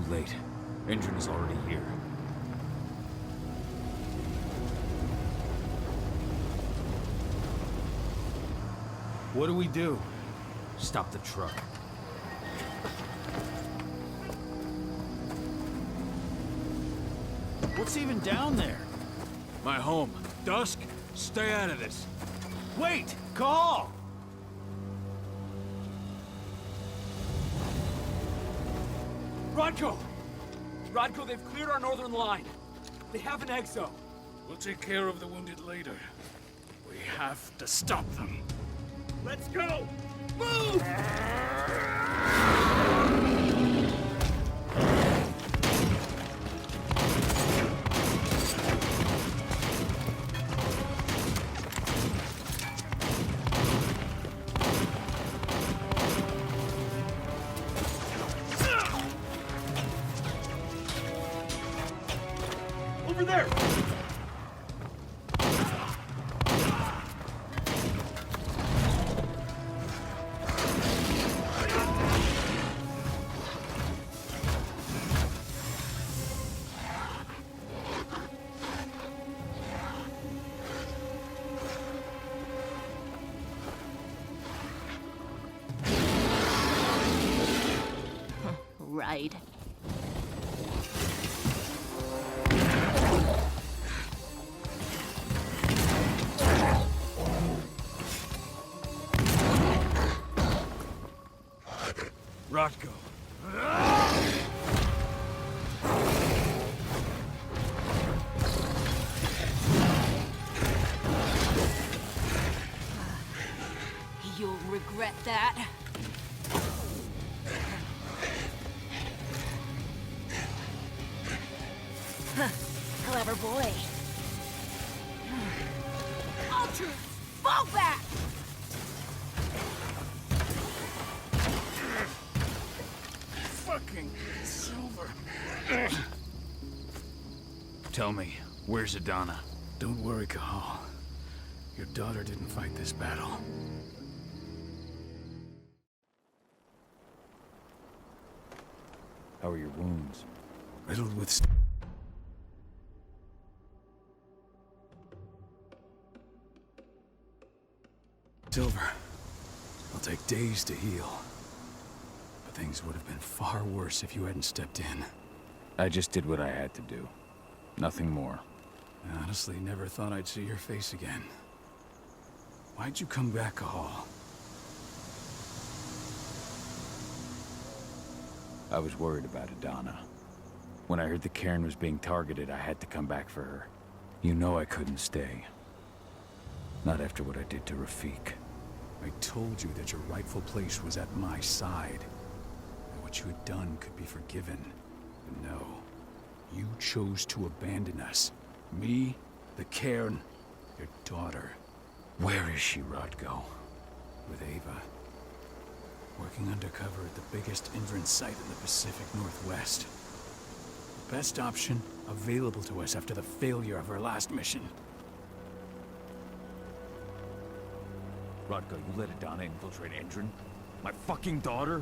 late. Engine is already here. What do we do? Stop the truck. What's even down there? My home. Dusk, stay out of this. Wait! Call! Rodko! Rodko, they've cleared our northern line. They have an exo. We'll take care of the wounded later. We have to stop them. Let's go! Move! Over there! Right. Rodko. You'll regret that. Clever boy. Ultra, fall back! Fucking Silver. Tell me, where's Adana? Don't worry, Cahal. Your daughter didn't fight this battle. How are your wounds? Riddled with Silver. It'll take days to heal. But things would have been far worse if you hadn't stepped in. I just did what I had to do. Nothing more. I honestly never thought I'd see your face again. Why'd you come back, Cahal? I was worried about Adana. When I heard the cairn was being targeted, I had to come back for her. You know I couldn't stay. Not after what I did to Rafik. I told you that your rightful place was at my side. That what you had done could be forgiven. But no. You chose to abandon us. Me, the cairn, your daughter. Where is she, Rodko? With Ava. Working undercover at the biggest Indran site in the Pacific Northwest. The best option available to us after the failure of our last mission. Rodko, you let Adana infiltrate Endron? My fucking daughter?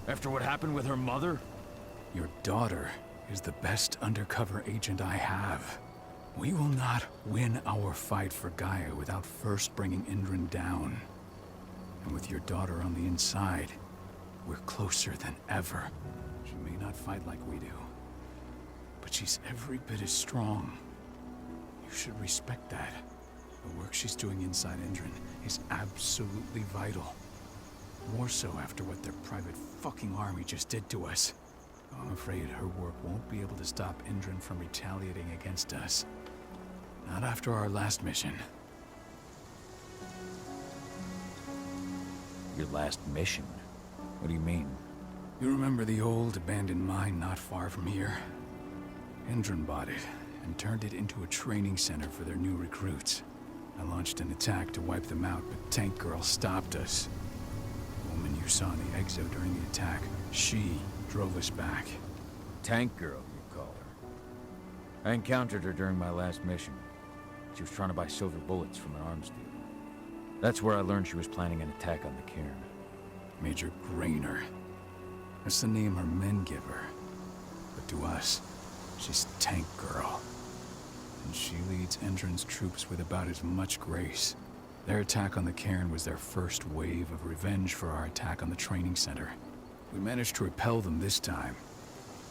After what happened with her mother? Your daughter is the best undercover agent I have. We will not win our fight for Gaia without first bringing Indran down. And with your daughter on the inside, we're closer than ever. She may not fight like we do, but she's every bit as strong. You should respect that. The work she's doing inside Indran is absolutely vital. More so after what their private fucking army just did to us. I'm afraid her work won't be able to stop Indran from retaliating against us. Not after our last mission. Your last mission? What do you mean? You remember the old abandoned mine not far from here? Indran bought it and turned it into a training center for their new recruits. I launched an attack to wipe them out, but Tank Girl stopped us. The woman you saw in the exo during the attack, she drove us back. Tank Girl, you call her. I encountered her during my last mission. She was trying to buy silver bullets from an arms dealer. That's where I learned she was planning an attack on the cairn. Major Grainer. That's the name her men give her. like to us. She's Tank Girl. And she leads Endron's troops with about as much grace. Their attack on the cairn was their first wave of revenge for our attack on the training center. We managed to repel them this time,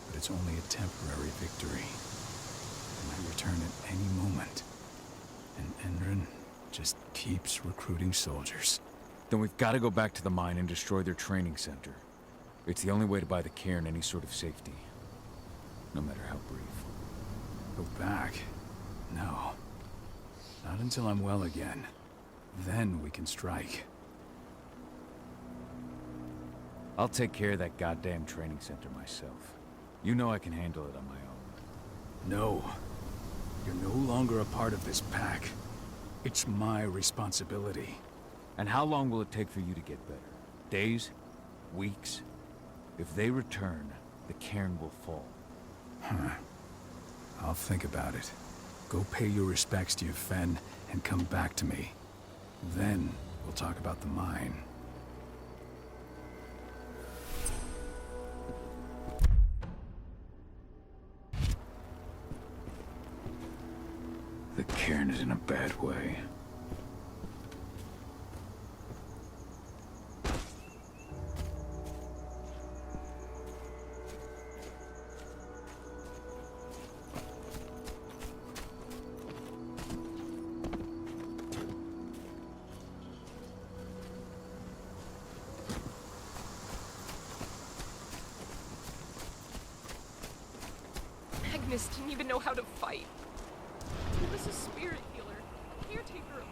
but it's only a temporary victory. They might return at any moment. And Endron just keeps recruiting soldiers. Then we've got to go back to the mine and destroy their training center. It's the only way to buy the cairn any sort of safety. No matter how brief. Go back? No. Not until I'm well again. Then we can strike. I'll take care of that goddamn training center myself. You know I can handle it on my own. No. You're no longer a part of this pack. It's my responsibility. And how long will it take for you to get better? Days? Weeks? If they return, the cairn will fall. Huh. I'll think about it. Go pay your respects to your Fen and come back to me. Then we'll talk about the mine. The cairn is in a bad way. Magnus didn't even know how to fight. He was a spirit healer, a caretaker of...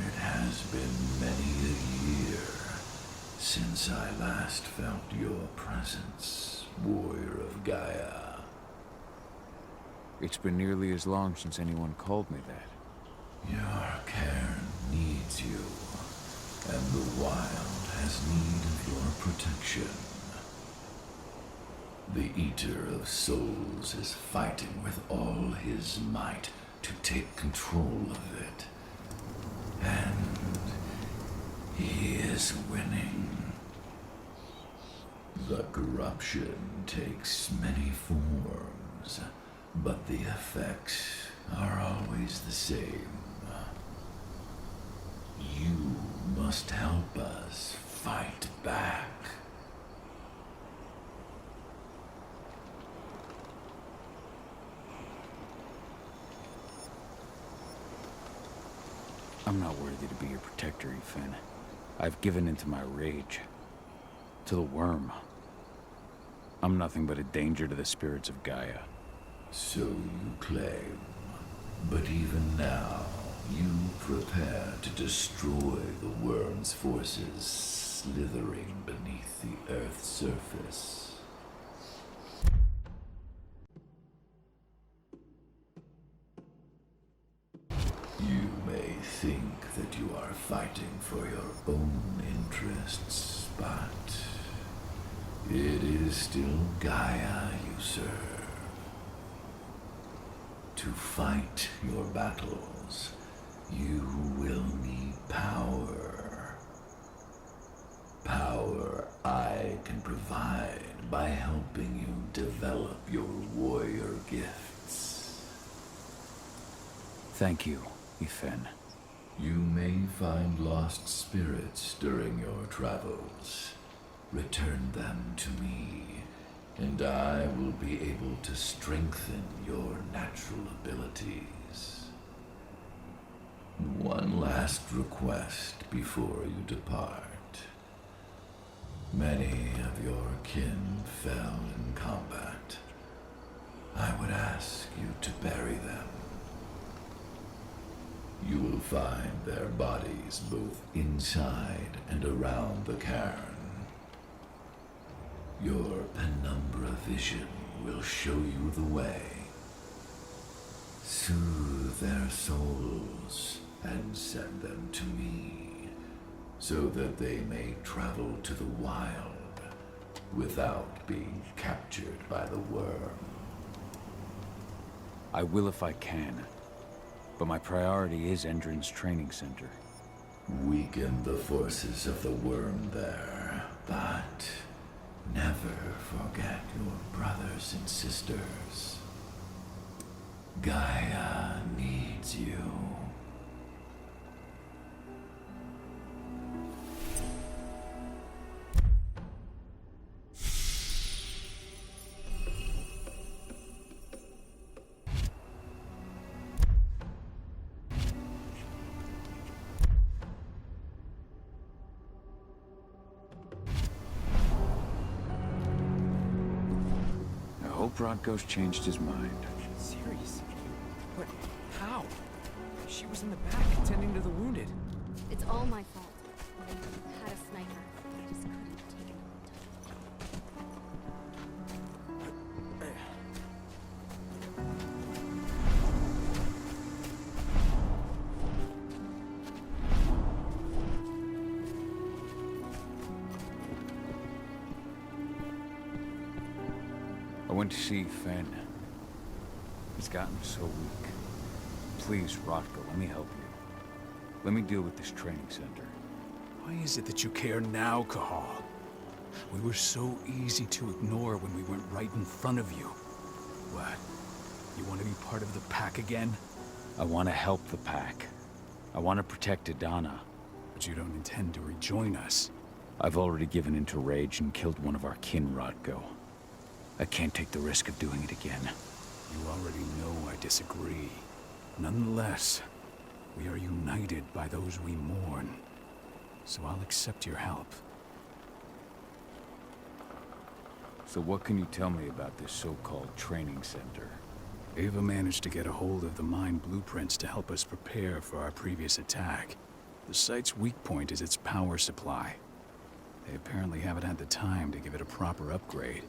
It has been many a year since I last felt your presence, warrior of Gaia. It's been nearly as long since anyone called me that. Your cairn needs you, and the wild has need of your protection. The Eater of Souls is fighting with all his might to take control of it. And he is winning. The corruption takes many forms, but the effects are always the same. You must help us fight back. I'm not worthy to be your protector, Ethan. I've given into my rage. To the worm. I'm nothing but a danger to the spirits of Gaia. So you claim. But even now, you prepare to destroy the worm's forces slithering beneath the Earth's surface. You may think that you are fighting for your own interests, but it is still Gaia you serve. To fight your battles, you will need power. Power I can provide by helping you develop your warrior gifts. Thank you, Ethan. You may find lost spirits during your travels. Return them to me, and I will be able to strengthen your natural abilities. One last request before you depart. Many of your kin fell in combat. I would ask you to bury them. You will find their bodies both inside and around the cairn. Your penumbra vision will show you the way. Soothe their souls and send them to me, so that they may travel to the wild without being captured by the worm. I will if I can. But my priority is Endron's training center. Weaken the forces of the worm there, but Never forget your brothers and sisters. Gaia needs you. I hope Rodko's changed his mind. Serious? But how? She was in the back, tending to the wounded. It's all my fault. I had a sniper. I just couldn't take it. I went to see Fen. He's gotten so weak. Please, Rodko, let me help you. Let me deal with this training center. Why is it that you care now, Cahal? We were so easy to ignore when we went right in front of you. What? You want to be part of the pack again? I want to help the pack. I want to protect Adana. But you don't intend to rejoin us. I've already given in to rage and killed one of our kin, Rodko. I can't take the risk of doing it again. You already know I disagree. Nonetheless, we are united by those we mourn. So I'll accept your help. So what can you tell me about this so-called training center? Ava managed to get a hold of the mine blueprints to help us prepare for our previous attack. The site's weak point is its power supply. They apparently haven't had the time to give it a proper upgrade.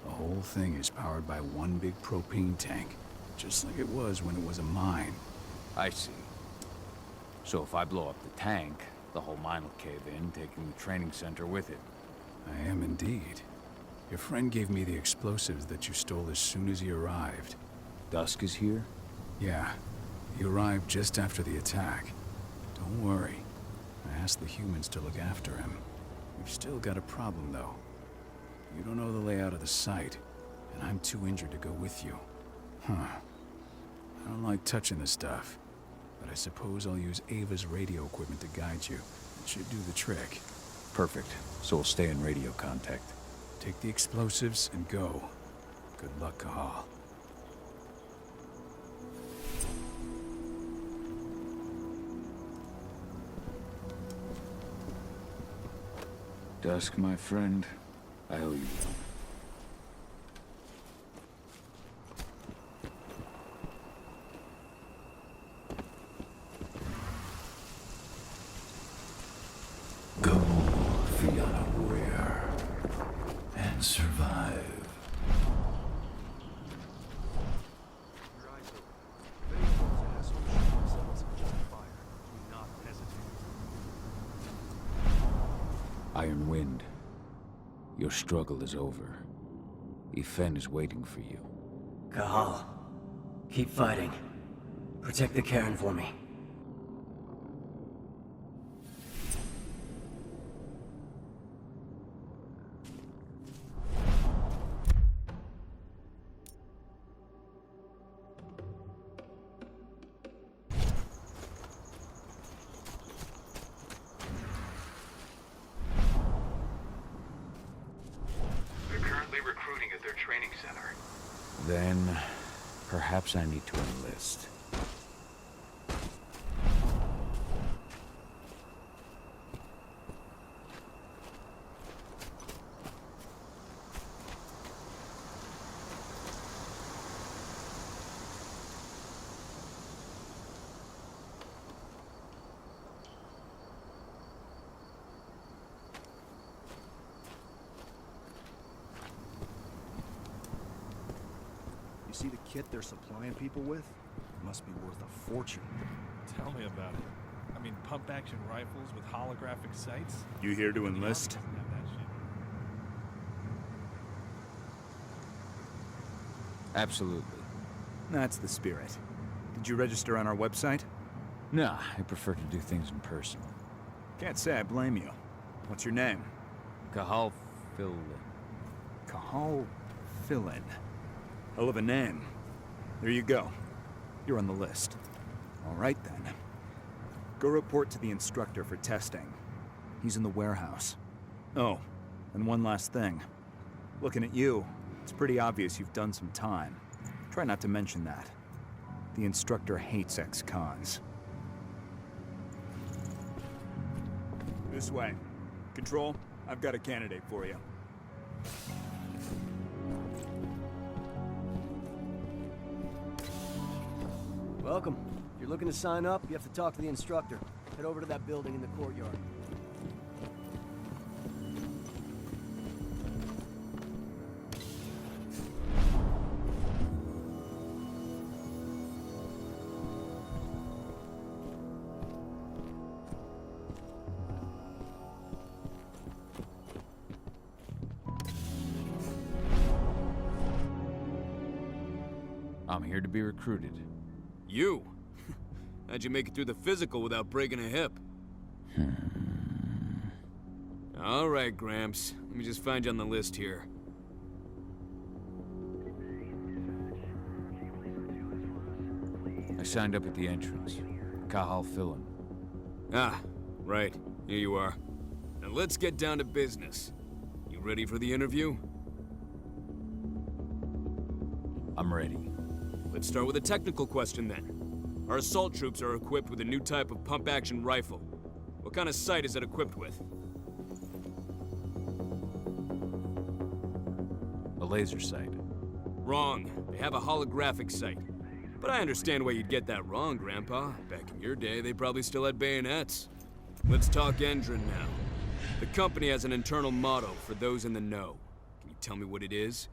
The whole thing is powered by one big propane tank, just like it was when it was a mine. I see. So if I blow up the tank, the whole mine will cave in, taking the training center with it. I am indeed. Your friend gave me the explosives that you stole as soon as he arrived. Dusk is here? Yeah, he arrived just after the attack. Don't worry. I asked the humans to look after him. We've still got a problem, though. You don't know the layout of the site, and I'm too injured to go with you. Huh. I don't like touching the stuff, but I suppose I'll use Ava's radio equipment to guide you. It should do the trick. Perfect. So we'll stay in radio contact. Take the explosives and go. Good luck, Cahal. Dusk, my friend, I owe you one. Go, Fianna warrior, and survive. Iron Wind, your struggle is over. Ifen is waiting for you. Cahal, keep fighting. Protect the Cairn for me. Recruiting at their training center. Then, perhaps I need to enlist. See the kit they're supplying people with? It must be worth a fortune. Tell me about it. I mean, pump-action rifles with holographic sights? You here to enlist? The Army doesn't have that shit. Absolutely. That's the spirit. Did you register on our website? Nah, I prefer to do things in person. Can't say I blame you. What's your name? Cahal Phil... Cahal Fillin. Hell of a name. There you go. You're on the list. All right, then. Go report to the instructor for testing. He's in the warehouse. Oh, and one last thing. Looking at you, it's pretty obvious you've done some time. Try not to mention that. The instructor hates ex-cons. This way. Control, I've got a candidate for you. Welcome. If you're looking to sign up, you have to talk to the instructor. Head over to that building in the courtyard. I'm here to be recruited. You? How'd you make it through the physical without breaking a hip? All right, Gramps. Let me just find you on the list here. I signed up at the entrance. Cahal Fillin. Ah, right. Here you are. Now let's get down to business. You ready for the interview? I'm ready. Let's start with a technical question then. Our assault troops are equipped with a new type of pump-action rifle. What kind of sight is it equipped with? A laser sight. Wrong. They have a holographic sight. But I understand why you'd get that wrong, Grandpa. Back in your day, they probably still had bayonets. Let's talk Endron now. The company has an internal motto for those in the know. Can you tell me what it is?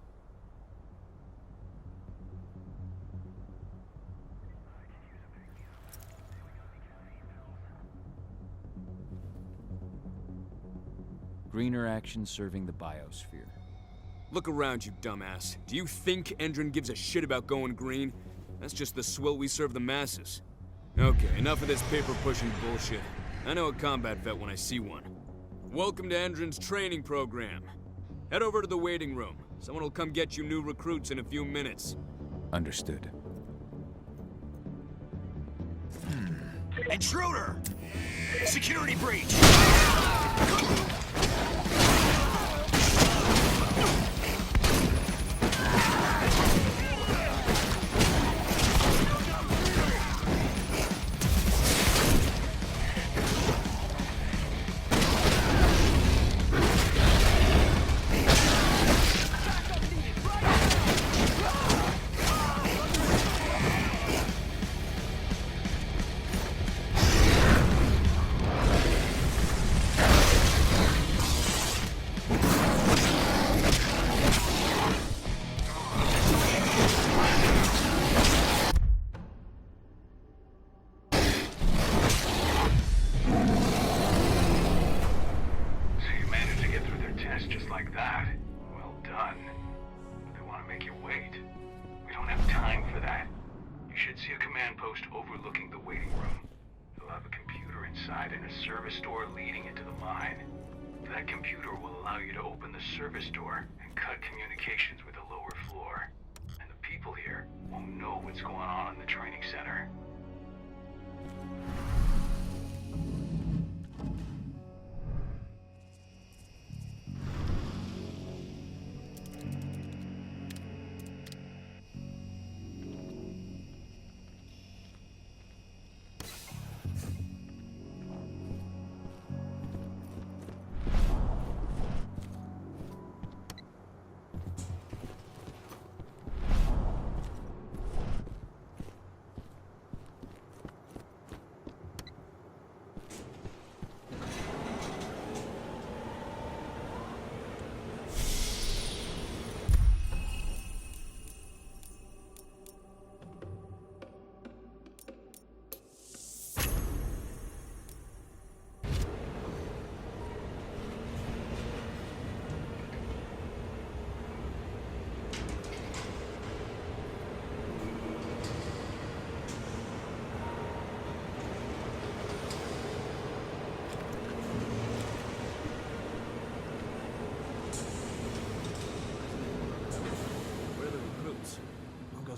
Greener action serving the biosphere. Look around, you dumbass. Do you think Endron gives a shit about going green? That's just the swill we serve the masses. Okay, enough of this paper-pushing bullshit. I know a combat vet when I see one. Welcome to Endron's training program. Head over to the waiting room. Someone will come get you new recruits in a few minutes. Understood. Intruder! Security breach! Service door and cut communications with the lower floor. And the people here won't know what's going on in the training center.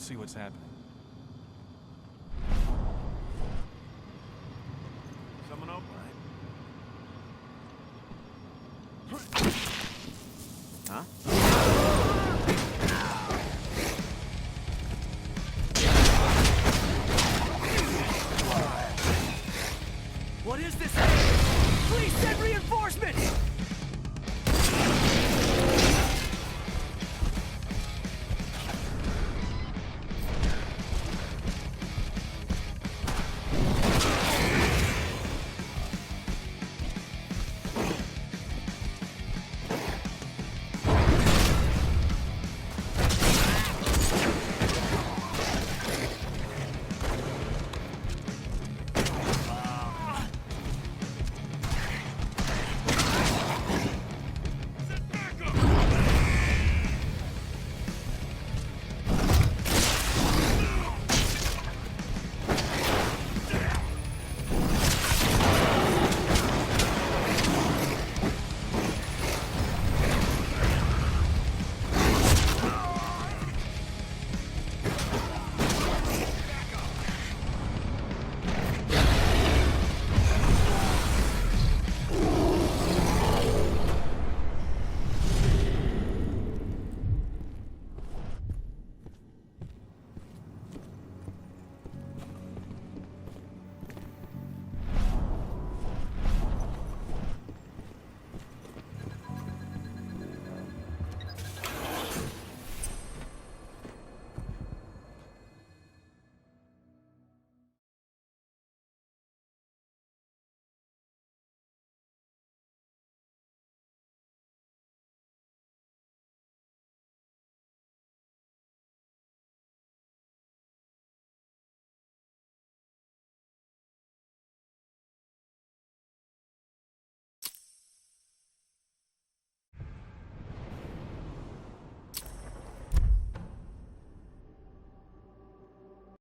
see what's happening. Someone open? Huh?